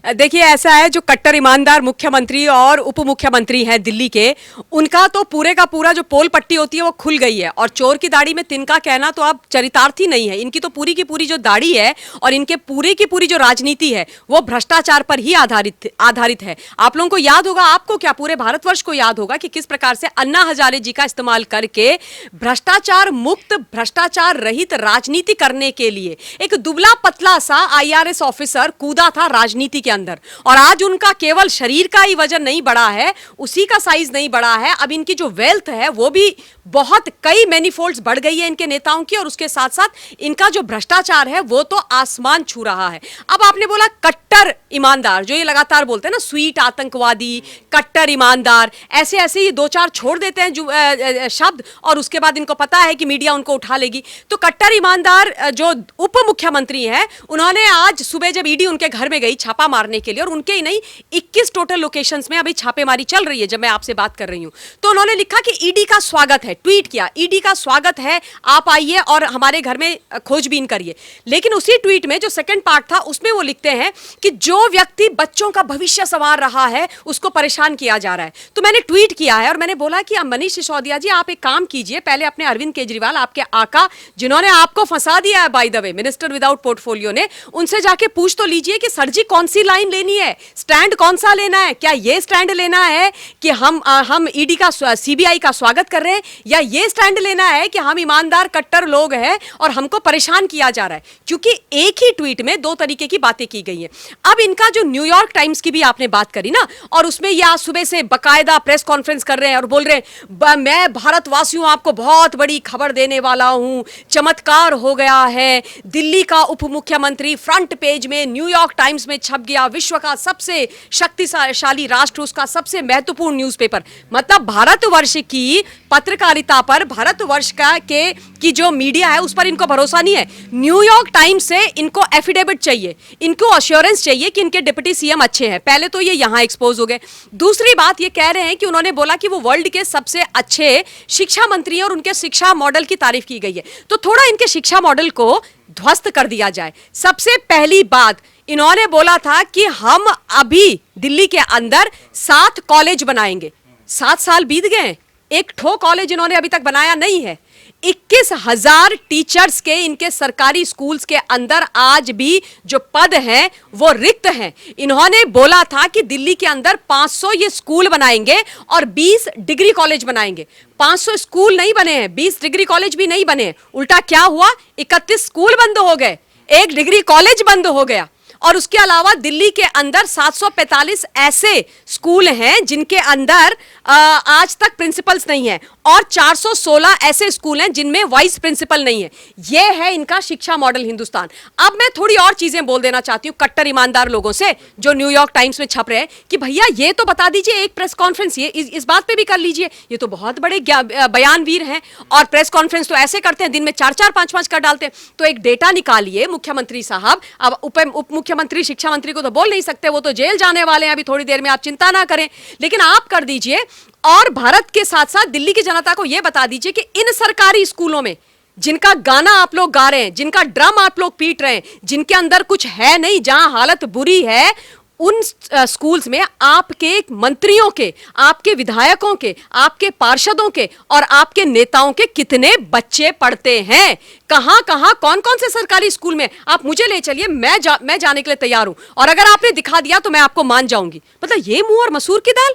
देखिए ऐसा है, जो कट्टर ईमानदार मुख्यमंत्री और उप मुख्यमंत्री हैं दिल्ली के, उनका तो पूरे का पूरा जो पोल पट्टी होती है वो खुल गई है। और चोर की दाढ़ी में तिनका कहना तो अब चरितार्थ ही नहीं है। इनकी तो पूरी की पूरी जो दाढ़ी है और इनके पूरी की पूरी जो राजनीति है वो भ्रष्टाचार पर ही आधारित है। आप लोगों को याद होगा, आपको क्या पूरे भारतवर्ष को याद होगा कि किस प्रकार से अन्ना हजारे जी का इस्तेमाल करके भ्रष्टाचार मुक्त, भ्रष्टाचार रहित राजनीति करने के लिए एक दुबला पतला सा IRS ऑफिसर कूदा था राजनीति के अंदर। और आज उनका केवल शरीर का ही वजन नहीं बढ़ा है, उसी का साइज नहीं बढ़ा है, अब इनकी जो वेल्थ है वो भी बहुत कई मैनीफोल्ड्स बढ़ गई है इनके नेताओं की। और उसके साथ साथ इनका जो भ्रष्टाचार है वो तो आसमान छू रहा है। अब आपने बोला कट्टर ईमानदार, जो ये लगातार बोलते हैं ना, स्वीट आतंकवादी, कट्टर ईमानदार, ऐसे ऐसे ही दो चार छोड़ देते हैं जो शब्द, और उसके बाद इनको पता है कि मीडिया उनको उठा लेगी। तो कट्टर ईमानदार जो उप मुख्यमंत्री हैं, उन्होंने आज सुबह जब ईडी उनके घर में गई छापा मारने के लिए, और उनके ही नहीं 21 टोटल लोकेशंस में अभी छापेमारी चल रही है जब मैं आपसे बात कर रही हूं, तो उन्होंने लिखा कि ईडी का स्वागत है, ट्वीट किया, ईडी का स्वागत है, आप आइए और हमारे घर में खोजबीन करिए। लेकिन उसी ट्वीट में जो सेकंड पार्ट था उसमें वो लिखते हैं कि जो व्यक्ति बच्चों का भविष्य संवार रहा है उसको परेशान किया जा रहा है। तो मैंने ट्वीट किया है और मैंने बोला कि मनीष सिसोदिया जी, आप एक काम कीजिए, पहले अपने अरविंद केजरीवाल, आपके आका, जिन्होंने आपको फंसा दिया है by the way, minister without portfolio ने, उनसे जाके पूछ तो लीजिए कि सर जी कौन सी लाइन लेनी है, स्टैंड कौन सा लेना है। क्या ये स्टैंड लेना है कि हम ईडी का, सीबीआई का स्वागत कर रहे हैं, या ये स्टैंड लेना है कि हम ईमानदार कट्टर लोग हैं और हमको परेशान किया जा रहा है। क्योंकि एक ही ट्वीट में दो तरीके की बातें की गई हैं। अब इनका जो न्यूयॉर्क टाइम्स की भी आपने बात करी ना, और उसमें ये आज सुबह से बकायदा प्रेस कॉन्फ्रेंस कर रहे हैं और बोल रहे हैं मैं भारतवासियों आपको बहुत बड़ी खबर देने वाला हूं, चमत्कार हो गया है, दिल्ली का उप मुख्यमंत्री फ्रंट पेज में न्यूयॉर्क टाइम्स में छप गया, विश्व का सबसे शक्तिशाली राष्ट्र, उसका सबसे महत्वपूर्ण न्यूज़पेपर। मतलब भारतवर्ष की पत्रकारिता पर, भारतवर्ष की जो मीडिया है उस पर इनको भरोसा नहीं है। न्यूयॉर्क टाइम्स से इनको एफिडेविट चाहिए, इनको अश्योरेंस चाहिए कि इनके डिप्टी सीएम अच्छे हैं। पहले तो ये यहां एक्सपोज हो गए। दूसरी बात ये कह रहे हैं कि उन्होंने बोला कि वो वर्ल्ड के सबसे अच्छे शिक्षा मंत्री हैं और उनके शिक्षा मॉडल की तारीफ की गई है। तो थोड़ा इनके शिक्षा मॉडल को ध्वस्त कर दिया जाए। सबसे पहली बात इन्होंने बोला था कि हम अभी दिल्ली के अंदर 7 कॉलेज बनाएंगे। 7 साल बीत गए, एक ठो कॉलेज इन्होंने अभी तक बनाया नहीं है। 21,000 टीचर्स के इनके सरकारी स्कूल्स के अंदर आज भी जो पद हैं वो रिक्त हैं। इन्होंने बोला था कि दिल्ली के अंदर 500 ये स्कूल बनाएंगे और 20 डिग्री कॉलेज बनाएंगे। 500 स्कूल नहीं बने हैं, 20 डिग्री कॉलेज भी नहीं बने हैं। उल्टा क्या हुआ, 31 स्कूल बंद हो गए, 1 डिग्री कॉलेज बंद हो गया। और उसके अलावा दिल्ली के अंदर 745 ऐसे स्कूल हैं जिनके अंदर आज तक प्रिंसिपल्स नहीं है, और 416 ऐसे स्कूल हैं जिनमें वाइस प्रिंसिपल नहीं है। यह है इनका शिक्षा मॉडल हिंदुस्तान। अब मैं थोड़ी और चीजें बोल देना चाहती हूं कट्टर ईमानदार लोगों से जो न्यूयॉर्क टाइम्स में छप रहे हैं कि भैया ये तो बता दीजिए, एक प्रेस कॉन्फ्रेंस ये इस बात पे भी कर लीजिए। ये तो बहुत बड़े बयानवीर हैं और प्रेस कॉन्फ्रेंस तो ऐसे करते हैं, दिन में 4-4, 5-5 कर डालते हैं। तो एक डेटा निकालिए मुख्यमंत्री साहब। अब उप मुख्यमंत्री, शिक्षा मंत्री को तो बोल नहीं सकते, वो तो जेल जाने वाले हैं अभी थोड़ी देर में, आप चिंता ना करें, लेकिन आप कर दीजिए। और भारत के साथ साथ दिल्ली की जनता को यह बता दीजिए कि इन सरकारी स्कूलों में जिनका गाना आप लोग गा रहे हैं, जिनका ड्रम आप लोग पीट रहे हैं, जिनके अंदर कुछ है नहीं, जहां हालत बुरी है, उन स्कूल्स में आपके मंत्रियों के, आपके विधायकों के, आपके पार्षदों के और आपके नेताओं के कितने बच्चे पढ़ते हैं? कहां कहां कौन कौन से सरकारी स्कूल में? आप मुझे ले चलिए, मैं जाने के लिए तैयार हूं। और अगर आपने दिखा दिया तो मैं आपको मान जाऊंगी। मतलब ये मुंह और मसूर की दाल,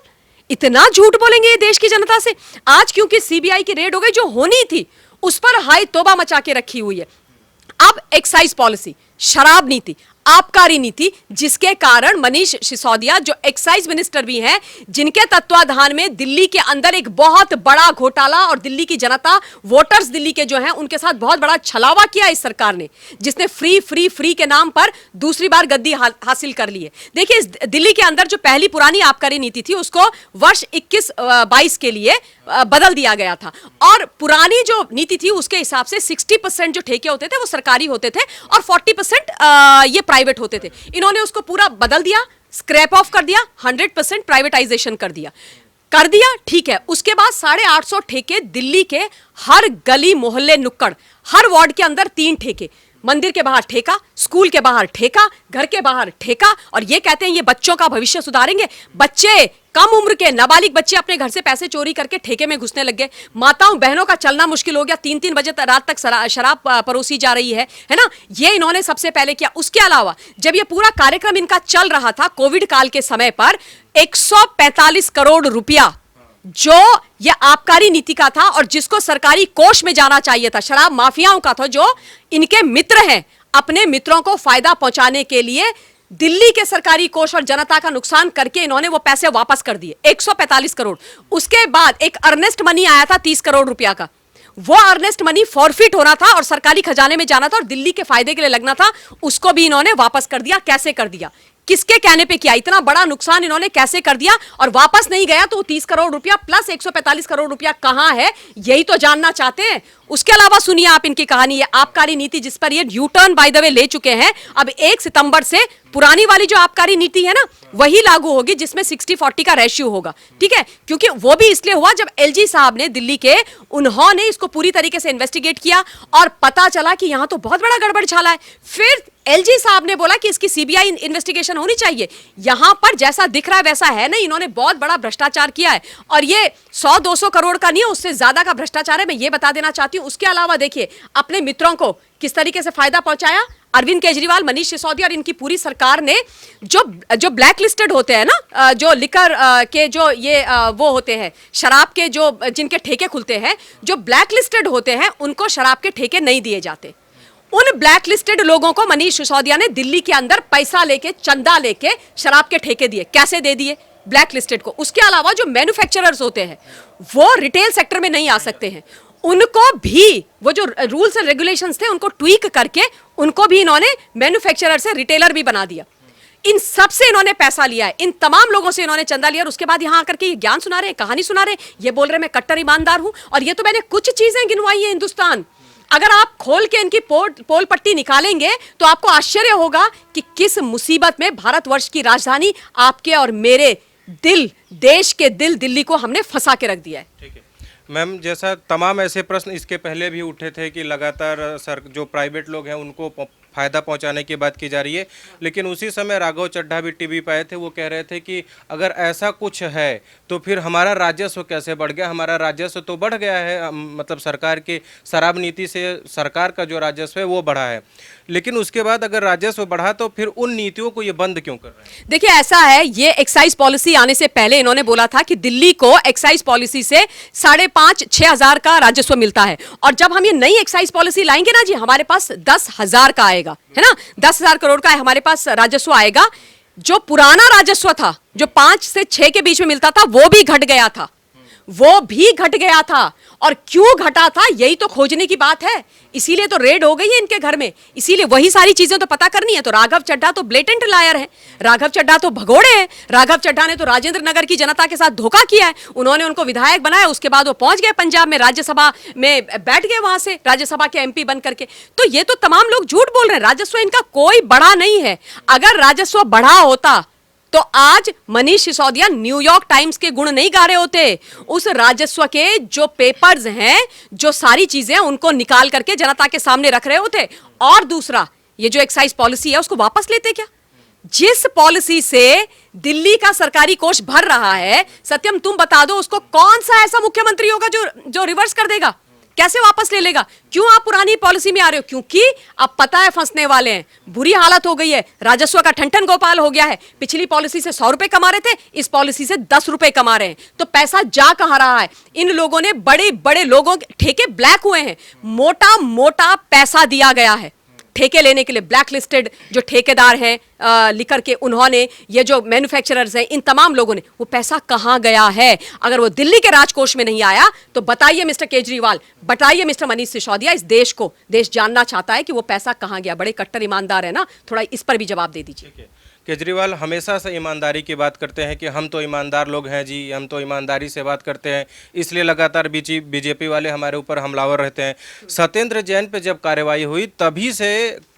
इतना झूठ बोलेंगे ये देश की जनता से? आज क्योंकि सीबीआई की रेड हो गई, जो होनी थी उस पर हाई तौबा मचा के रखी हुई है। अब एक्साइज पॉलिसी, शराब नीति, आबकारी नीति, जिसके कारण मनीष सिसोदिया जो एक्साइज मिनिस्टर भी हैं, जिनके तत्वाधान में दिल्ली के अंदर एक बहुत बड़ा घोटाला, और दिल्ली की जनता, वोटर्स दिल्ली के जो हैं उनके साथ बहुत बड़ा छलावा किया इस सरकार ने, जिसने फ्री के नाम पर दूसरी बार गद्दी हासिल कर ली है। देखिए, इस दिल्ली के अंदर जो पहली पुरानी आबकारी नीति थी उसको वर्ष 21-22 के लिए बदल दिया गया था, और पुरानी जो नीति थी उसके हिसाब से 60% जो ठेके होते थे वो सरकारी होते थे और 40% ये प्राइवेट होते थे। इन्होंने उसको पूरा बदल दिया, स्क्रैप ऑफ कर दिया, 100% प्राइवेटाइजेशन कर दिया। ठीक है। उसके बाद 850 ठेके दिल्ली के हर गली मोहल्ले नुक्कड़, हर वार्ड के अंदर 3 ठेके। मंदिर के बाहर ठेका, स्कूल के बाहर ठेका, घर के बाहर ठेका, और ये कहते हैं ये बच्चों का भविष्य सुधारेंगे। बच्चे, कम उम्र के नाबालिग बच्चे अपने घर से पैसे चोरी करके ठेके में घुसने लग गए। माताओं बहनों का चलना मुश्किल हो गया, 3-3 बजे रात तक शराब परोसी जा रही है ना। ये इन्होंने सबसे पहले किया। उसके अलावा जब ये पूरा कार्यक्रम इनका चल रहा था कोविड काल के समय पर, 145 करोड़ रुपया जो ये आबकारी नीति का था और जिसको सरकारी कोष में जाना चाहिए था, शराब माफियाओं का था, जो इनके मित्र हैं, अपने मित्रों को फायदा पहुंचाने के लिए दिल्ली के सरकारी कोष और जनता का नुकसान करके इन्होंने वो पैसे वापस कर दिए, 145 करोड़। उसके बाद एक अर्नेस्ट मनी आया था 30 करोड़ रुपया का। वो अर्नेस्ट मनी फॉरफिट होना था और सरकारी खजाने में जाना था और दिल्ली के फायदे के लिए लगना था, उसको भी इन्होंने वापस कर दिया। कैसे कर दिया, किसके कहने पे किया, इतना बड़ा नुकसान इन्होंने कैसे कर दिया? और वापस नहीं गया तो 30 करोड़ रुपया प्लस 145 करोड़ रुपया कहां है, यही तो जानना चाहते हैं। उसके अलावा सुनिए आप इनकी कहानी, ये आबकारी नीति जिस पर ये U turn by the way ले चुके हैं। अब 1 सितंबर से पुरानी वाली जो आबकारी नीति है ना, वही लागू होगी, जिसमें 60-40 का रेशियो होगा, ठीक है। क्योंकि वो भी इसलिए हुआ जब एलजी साहब ने, दिल्ली के, उन्होंने इसको पूरी तरीके से इन्वेस्टिगेट किया और पता चला कि यहां तो बहुत बड़ा गड़बड़ छाला है। फिर एलजी साहब ने बोला कि इसकी सीबीआई इन्वेस्टिगेशन होनी चाहिए। यहां पर जैसा दिख रहा है वैसा है नहीं, इन्होंने बहुत बड़ा भ्रष्टाचार किया है और ये 100-200 करोड़ का नहीं है, उससे ज्यादा का भ्रष्टाचार है, मैं ये बता देना चाहती हूं। उसके अलावा देखिए अपने मित्रों को किस तरीके से फायदा पहुंचाया। अरविंद केजरीवाल, मनीष सिसोदिया और इनकी पूरी सरकार ने जो ब्लैक लिस्टेड होते हैं ना, जो लिकर के जो ये वो होते हैं, शराब के जो जिनके ठेके खुलते हैं, जो ब्लैक लिस्टेड होते हैं उनको शराब के ठेके नहीं दिए जाते। उन ब्लैक लिस्टेड लोगों को मनीष सिसोदिया ने दिल्ली के अंदर पैसा लेके, चंदा लेके शराब के ठेके दिए। कैसे दे दिए? ब्लैक लिस्टेड को। उसके अलावा जो मैन्युफैक्चरर्स होते हैं वो रिटेल सेक्टर में नहीं आ सकते हैं, उनको भी वो जो रूल्स एंड रेगुलेशंस थे उनको ट्वीक करके उनको भी इन्होंने मैन्युफैक्चरर से रिटेलर भी बना दिया। इन सब से इन्होंने पैसा लिया है, इन तमाम लोगों से इन्होंने चंदा लिया और उसके बाद यहां आकर के ये ज्ञान सुना रहे हैं, कहानी सुना रहे हैं, ये बोल रहे हैं मैं कट्टर ईमानदार हूं। और ये तो मैंने कुछ चीजें गिनवाई है हिंदुस्तान। अगर आप खोल के इनकी पोल पट्टी निकालेंगे तो आपको आश्चर्य होगा कि किस मुसीबत में भारतवर्ष की राजधानी, आपके और मेरे दिल, देश के दिल दिल्ली को हमने फंसा के रख दिया है। ठीक है मैम, जैसा तमाम ऐसे प्रश्न इसके पहले भी उठे थे कि लगातार जो प्राइवेट लोग हैं उनको फ़ायदा पहुंचाने की बात की जा रही है, लेकिन उसी समय राघव चड्ढा भी टीवी पे आए थे। वो कह रहे थे कि अगर ऐसा कुछ है तो फिर हमारा राजस्व कैसे बढ़ गया? हमारा राजस्व तो बढ़ गया है, मतलब सरकार की शराब नीति से सरकार का जो राजस्व है वो बढ़ा है, लेकिन उसके बाद अगर राजस्व बढ़ा तो फिर उन नीतियों को ये बंद क्यों कर रहे हैं? देखिए ऐसा है, ये एक्साइज पॉलिसी आने से पहले इन्होंने बोला था कि दिल्ली को एक्साइज पॉलिसी से 5,500-6 हजार का राजस्व मिलता है, और जब हम ये नई एक्साइज पॉलिसी लाएंगे ना जी, हमारे पास 10,000 का आएगा, है ना, 10,000 करोड़ का हमारे पास राजस्व आएगा। जो पुराना राजस्व था, जो 5 से 6 के बीच में मिलता था, वो भी घट गया था, वो भी घट गया था। और क्यों घटा था, यही तो खोजने की बात है। इसीलिए तो रेड हो गई है इनके घर में, इसीलिए वही सारी चीजें तो पता करनी है। तो राघव चड्ढा तो ब्लेटेंट लायर है, राघव चड्ढा तो भगोड़े हैं। राघव चड्ढा ने तो राजेंद्र नगर की जनता के साथ धोखा किया है। उन्होंने उनको विधायक बनाया, उसके बाद वो पहुंच गए पंजाब में, राज्यसभा में बैठ गए, वहां से राज्यसभा के एमपी बन करके। तो ये तो तमाम लोग झूठ बोल रहे हैं, राजस्व इनका कोई बड़ा नहीं है। अगर राजस्व बढ़ा होता तो आज मनीष सिसोदिया न्यूयॉर्क टाइम्स के गुण नहीं गा रहे होते। उस राजस्व के जो पेपर्स हैं, जो सारी चीजें हैं, उनको निकाल करके जनता के सामने रख रहे होते। और दूसरा, ये जो एक्साइज पॉलिसी है उसको वापस लेते क्या? जिस पॉलिसी से दिल्ली का सरकारी कोष भर रहा है, सत्यम तुम बता दो उसको कौन सा ऐसा मुख्यमंत्री होगा जो रिवर्स कर देगा? कैसे वापस ले लेगा? क्यों आप पुरानी पॉलिसी में आ रहे हो? क्योंकि अब पता है फंसने वाले हैं, बुरी हालत हो गई है, राजस्व का ठन गोपाल हो गया है। पिछली पॉलिसी से 100 रुपए कमा रहे थे, इस पॉलिसी से 10 रुपए कमा रहे हैं। तो पैसा जा कहां रहा है? इन लोगों ने, बड़े बड़े लोगों के ठेके ब्लैक हुए हैं, मोटा मोटा पैसा दिया गया है ठेके लेने के लिए। ब्लैक लिस्टेड जो ठेकेदार हैं लिकर के, उन्होंने, ये जो मैन्युफैक्चरर्स हैं, इन तमाम लोगों ने, वो पैसा कहां गया है? अगर वो दिल्ली के राजकोष में नहीं आया तो बताइए मिस्टर केजरीवाल, बताइए मिस्टर मनीष सिसोदिया, इस देश को, देश जानना चाहता है कि वो पैसा कहां गया। बड़े कट्टर ईमानदार है ना, थोड़ा इस पर भी जवाब दे दीजिए। केजरीवाल हमेशा से ईमानदारी की बात करते हैं कि हम तो ईमानदार लोग हैं जी, हम तो ईमानदारी से बात करते हैं, इसलिए लगातार बीजेपी वाले हमारे ऊपर हमलावर रहते हैं। सत्येंद्र जैन पे जब कार्रवाई हुई तभी से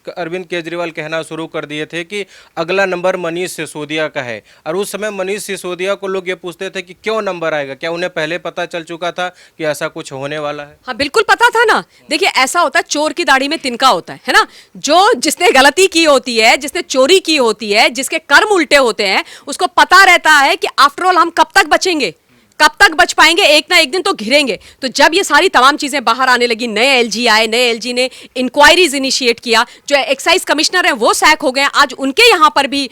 अरविंद केजरीवाल कहना शुरू कर दिए थे कि अगला नंबर मनीष सिसोदिया का है, और उस समय मनीष सिसोदिया को लोग ये पूछते थे कि क्यों नंबर आएगा, क्या उन्हें पहले पता चल चुका था कि ऐसा कुछ होने वाला है? हाँ बिल्कुल पता था ना। देखिए ऐसा होता है, चोर की दाढ़ी में तिनका होता है ना। जो जिसने गलती की होती है, जिसने चोरी की होती है, जिसके कर्म उल्टे होते हैं, उसको पता रहता है कि आफ्टर ऑल हम कब तक बचेंगे, कब तक बच पाएंगे, एक ना एक दिन तो घिरेंगे। तो जब ये सारी तमाम चीजें बाहर आने लगी, नए एलजी आए, नए एलजी ने इंक्वायरीज इनिशिएट किया, जो एक्साइज कमिश्नर हैं वो सैक हो गए, आज उनके यहाँ पर भी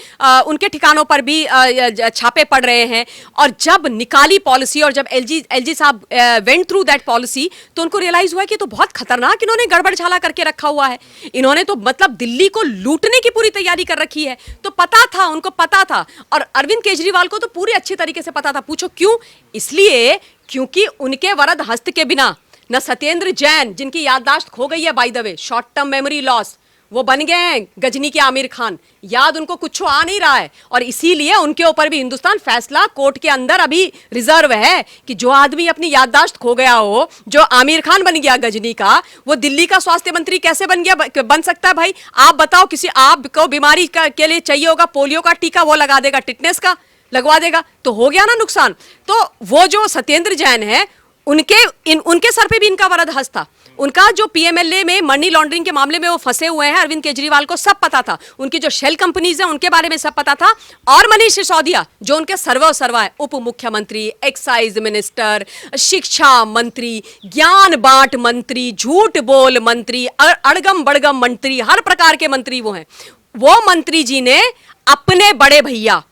उनके ठिकानों पर भी छापे पड़ रहे हैं। और जब निकाली पॉलिसी और जब एलजी साहब वेंट थ्रू दैट पॉलिसी, तो उनको रियलाइज हुआ कि तो बहुत खतरनाक इन्होंने गड़बड़ झाला करके रखा हुआ है। इन्होंने तो मतलब दिल्ली को लूटने की पूरी तैयारी कर रखी है। तो पता था, उनको पता था, और अरविंद केजरीवाल को तो पूरे अच्छे तरीके से पता था। पूछो क्यों? इसलिए क्योंकि उनके वरद हस्त के बिना न सत्येंद्र जैन, जिनकी याददाश्त खो गई है by the way, short term memory loss, वो बन गए हैं गजनी के आमिर खान, याद उनको कुछ आ नहीं रहा है। और इसीलिए उनके ऊपर भी हिंदुस्तान फैसला कोर्ट के अंदर अभी रिजर्व है कि जो आदमी अपनी याददाश्त खो गया हो, जो आमिर खान बन गया गजनी का, वो दिल्ली का स्वास्थ्य मंत्री कैसे बन सकता है भाई? आप बताओ, किसी आपको बीमारी के लिए चाहिए होगा पोलियो का टीका, वो लगा देगा, टिटनेस का लगवा देगा, तो हो गया ना नुकसान। तो वो जो सत्येंद्र जैन है, उनके सर पे भी इनका वरद हस्त था। उनका जो पीएमएलए में मनी लॉन्ड्रिंग के मामले में वो फंसे हुए हैं, अरविंद केजरीवाल को सब पता था। उनकी जो शेल कंपनीज हैं उनके बारे में सब पता था। और मनीष सिसोदिया जो उनके सर्वा है, उप मुख्यमंत्री, एक्साइज मिनिस्टर, शिक्षा मंत्री, ज्ञान बांट मंत्री, झूठ बोल मंत्री, अड़गम बड़गम मंत्री, हर प्रकार के मंत्री वो हैं। वो मंत्री जी ने अपने बड़े भैया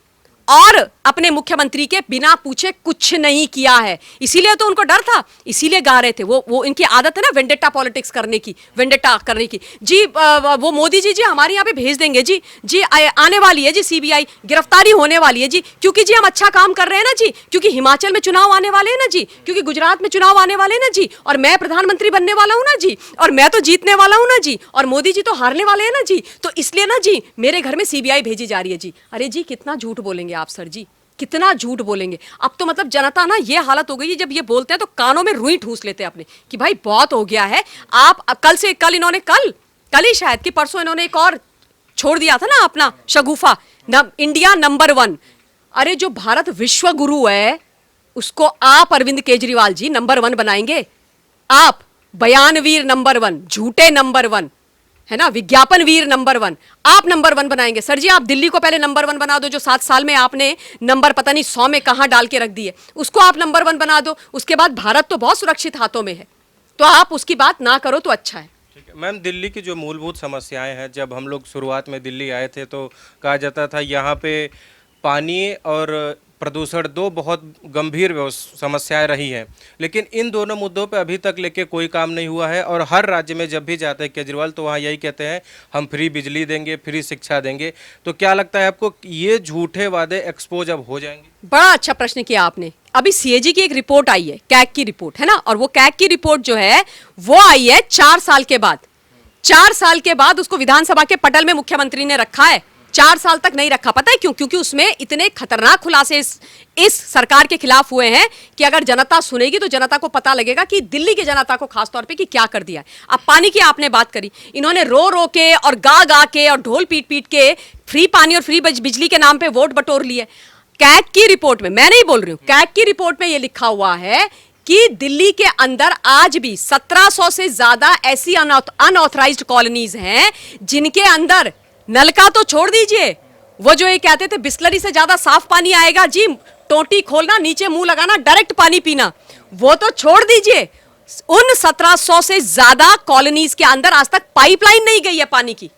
और अपने मुख्यमंत्री के बिना पूछे कुछ नहीं किया है। इसीलिए तो उनको डर था, इसीलिए गा रहे थे। वो इनकी आदत है ना वेंडेटा पॉलिटिक्स करने की, वेंडेटा करने की। जी वो मोदी जी हमारे यहाँ पे भेज देंगे जी आने वाली है जी, सीबीआई गिरफ्तारी होने वाली है जी, क्योंकि जी हम अच्छा काम कर रहे हैं ना जी, क्योंकि हिमाचल में चुनाव आने वाले हैं ना जी, क्योंकि गुजरात में चुनाव आने वाले हैं ना जी, और मैं प्रधानमंत्री बनने वाला हूं ना जी, और मैं तो जीतने वाला हूं ना जी, और मोदी जी तो हारने वाले हैं ना जी, तो इसलिए ना जी मेरे घर में सीबीआई भेजी जा रही है जी। अरे जी कितना झूठ बोलेंगे आप सर जी, कितना झूठ बोलेंगे। अब तो मतलब जनता ना ये हालत हो गई है, जब ये बोलते हैं तो कानों में रुई ठूस लेते हैं अपने कि भाई बहुत हो गया है। आप कल इन्होंने कल ही शायद कि परसों इन्होंने एक और छोड़ दिया था ना अपना शगुफा, इंडिया नंबर 1। अरे जो भारत विश्व गुरु है उसको आप अरविंद केजरीवाल जी नंबर 1 बनाएंगे? आप बयानवीर नंबर 1, झूठे नंबर 1 है ना, विज्ञापन वीर नंबर 1, आप नंबर 1 बनाएंगे? सर जी आप दिल्ली को पहले नंबर 1 बना दो, जो 7 साल में आपने नंबर पता नहीं 100 में कहां डाल के रख दिए, उसको आप नंबर 1 बना दो। उसके बाद भारत तो बहुत सुरक्षित हाथों में है, तो आप उसकी बात ना करो तो अच्छा है। ठीक है मैम, दिल्ली की जो मूलभूत समस्याएं हैं, जब हम लोग शुरुआत में दिल्ली आए थे तो कहा जाता था यहाँ पे पानी और प्रदूषण दो बहुत गंभीर समस्याएं रही हैं, लेकिन इन दोनों मुद्दों पे अभी तक लेके कोई काम नहीं हुआ है। और हर राज्य में जब भी जाते हैं केजरीवाल तो वहाँ यही कहते हैं हम फ्री बिजली देंगे, फ्री शिक्षा देंगे। तो क्या लगता है आपको ये झूठे वादे एक्सपोज अब हो जाएंगे? बड़ा अच्छा प्रश्न किया आपने। अभी सीएजी की एक रिपोर्ट आई है, कैग की रिपोर्ट है ना, और वो कैग की रिपोर्ट जो है वो आई है 4 साल के बाद। 4 साल के बाद उसको विधानसभा के पटल में मुख्यमंत्री ने रखा है। 4 साल तक नहीं रखा, पता है क्यों? क्योंकि उसमें इतने खतरनाक खुलासे इस सरकार के खिलाफ हुए हैं कि अगर जनता सुनेगी तो जनता को पता लगेगा कि दिल्ली की जनता को खासतौर पे कि क्या कर दिया है। अब पानी की आपने बात करी, इन्होंने रो रो के और गा गा के और ढोल पीट पीट के फ्री पानी और फ्री बिजली के नाम पे वोट बटोर लिए। कैग की रिपोर्ट में, मैं नहीं बोल रही हूं, कैग की रिपोर्ट में यह लिखा हुआ है कि दिल्ली के अंदर आज भी 1700 से ज्यादा ऐसी अनऑथराइज्ड कॉलोनीज हैं जिनके अंदर नलका तो छोड़ दीजिए, वो जो ये कहते थे बिस्लरी से ज्यादा साफ पानी आएगा जी, टोटी खोलना नीचे मुंह लगाना डायरेक्ट पानी पीना, वो तो छोड़ दीजिए। उन 1700 से ज्यादा कॉलोनीज के अंदर आज तक पाइपलाइन नहीं गई है पानी की,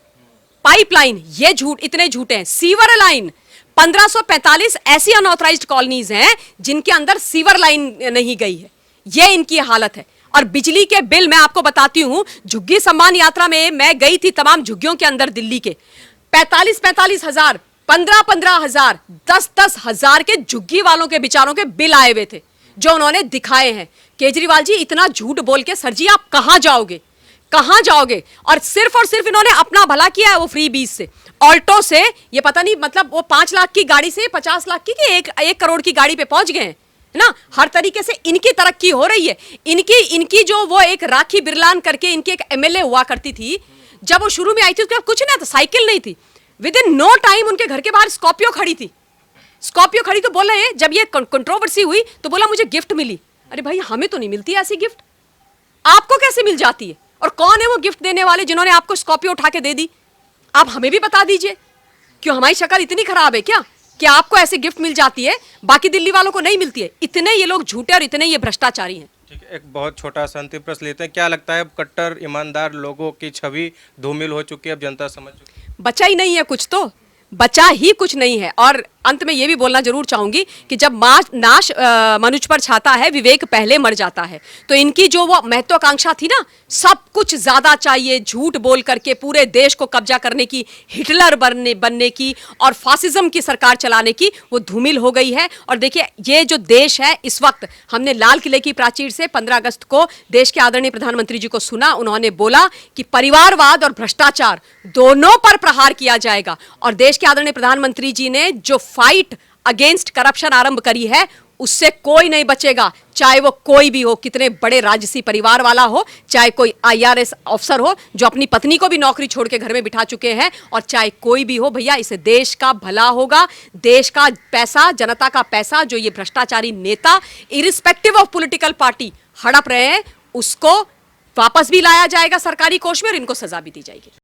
पाइपलाइन। ये झूठ, इतने झूठे हैं। सीवर लाइन 1545 ऐसी अनऑथराइज्ड कॉलोनीज हैं जिनके अंदर सीवर लाइन नहीं गई है, ये इनकी हालत है। और बिजली के बिल मैं आपको बताती हूं, झुग्गी सम्मान यात्रा में मैं गई थी तमाम झुग्गियों के अंदर दिल्ली के, 45 हजार, 15 हजार, 10 हजार के झुग्गी वालों के बेचारों के बिल आए हुए थे जो उन्होंने दिखाए हैं। केजरीवाल जी इतना झूठ बोल के सर जी आप कहां जाओगे, कहां जाओगे? और सिर्फ इन्होंने अपना भला किया है। वो फ्री बीज से, ऑल्टो से, ये पता नहीं मतलब वो 5 लाख की गाड़ी से 50 लाख की 1 करोड़ की गाड़ी पे पहुंच गए हैं ना। हर तरीके से इनकी तरक्की हो रही है। इनकी जो वो एक राखी बिरलान करके इनकी एक एमएलए हुआ करती थी जब वो शुरू में आई थी उसके बाद कुछ नहीं था, साइकिल नहीं थी। विद इन नो टाइम उनके घर के बाहर स्कॉर्पियो खड़ी थी। स्कॉर्पियो खड़ी तो बोल रहे हैं, जब ये कंट्रोवर्सी हुई तो बोला मुझे गिफ्ट मिली। अरे भाई हमें तो नहीं मिलती ऐसी गिफ्ट, आपको कैसे मिल जाती है? और कौन है वो गिफ्ट देने वाले जिन्होंने आपको स्कॉर्पियो उठा के दे दी? आप हमें भी बता दीजिए। क्यों हमारी शक्ल इतनी खराब है क्या कि आपको ऐसे गिफ्ट मिल जाती है, बाकी दिल्ली वालों को नहीं मिलती है? इतने ये लोग झूठे और इतने ये भ्रष्टाचारी हैं। ठीक है, एक बहुत छोटा सा अंतिम प्रश्न लेते हैं। क्या लगता है अब कट्टर ईमानदार लोगों की छवि धूमिल हो चुकी है, अब जनता समझ चुकी है? बचा ही नहीं है कुछ, तो बचा ही कुछ नहीं है। और अंत में ये भी बोलना जरूर चाहूंगी कि जब नाश मनुष्य पर छाता है, विवेक पहले मर जाता है। तो इनकी जो वो महत्वाकांक्षा थी ना, सब कुछ ज्यादा चाहिए, झूठ बोल करके पूरे देश को कब्जा करने की, हिटलर बनने की और फासिज्म की सरकार चलाने की, वो धूमिल हो गई है। और देखिए ये जो देश है इस वक्त, हमने लाल किले की प्राचीर से 15 अगस्त को देश के आदरणीय प्रधानमंत्री जी को सुना, उन्होंने बोला कि परिवारवाद और भ्रष्टाचार दोनों पर प्रहार किया जाएगा। और देश के आदरणीय प्रधानमंत्री जी ने जो फाइट अगेंस्ट करप्शन आरंभ करी है, उससे कोई नहीं बचेगा, चाहे वो कोई भी हो, कितने बड़े राजसी परिवार वाला हो, चाहे कोई IRS अफसर हो जो अपनी पत्नी को भी नौकरी छोड़ के घर में बिठा चुके हैं, और चाहे कोई भी हो। भैया इसे देश का भला होगा, देश का पैसा, जनता का पैसा जो ये भ्रष्टाचारी नेता इरिस्पेक्टिव ऑफ पॉलिटिकल पार्टी हड़प रहे हैं, उसको वापस भी लाया जाएगा सरकारी कोष में और इनको सजा भी दी जाएगी।